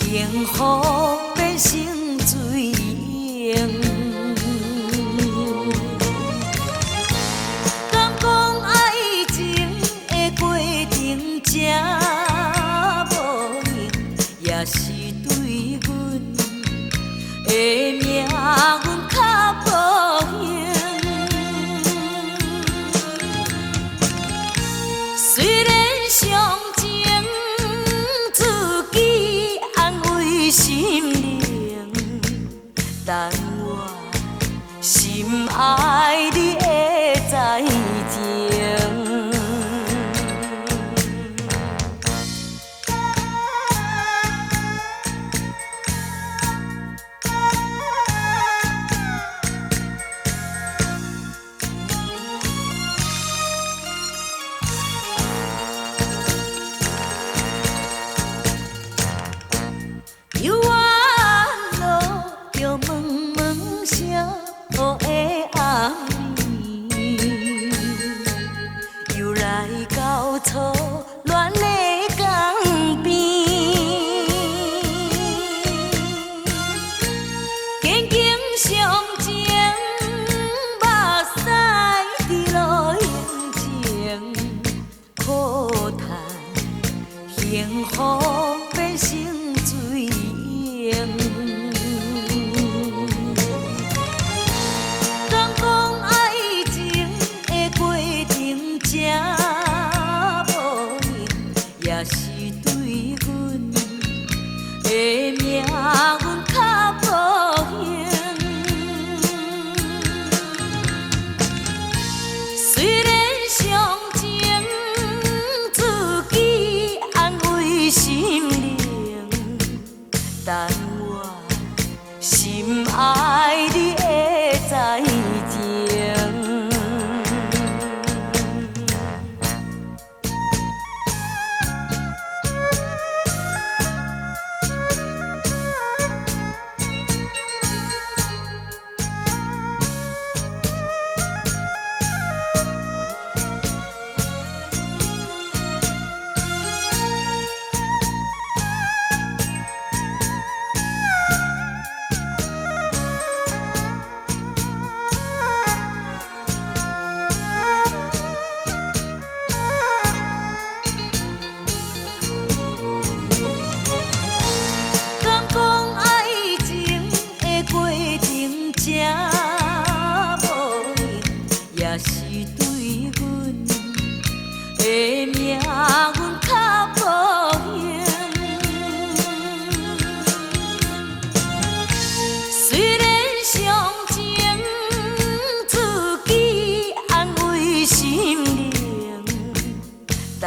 幸福变成水用。敢讲爱情的过程真无用，也是对阮的命运较无幸。虽然伤情自己安慰心灵，但我心爱你会知情。犹原路着问问声雨的暗暝，又来到初恋的港边，紧紧相情，目屎滴落眼前，苦叹幸福变成水用。敢讲爱情的过程真无用，也是对阮的命运较无幸。虽然伤情自己安慰心灵，但我心爱你会知情。敢讲爱情的过程真无用，也是对阮的命运较无幸。虽然伤情自己安慰心灵，但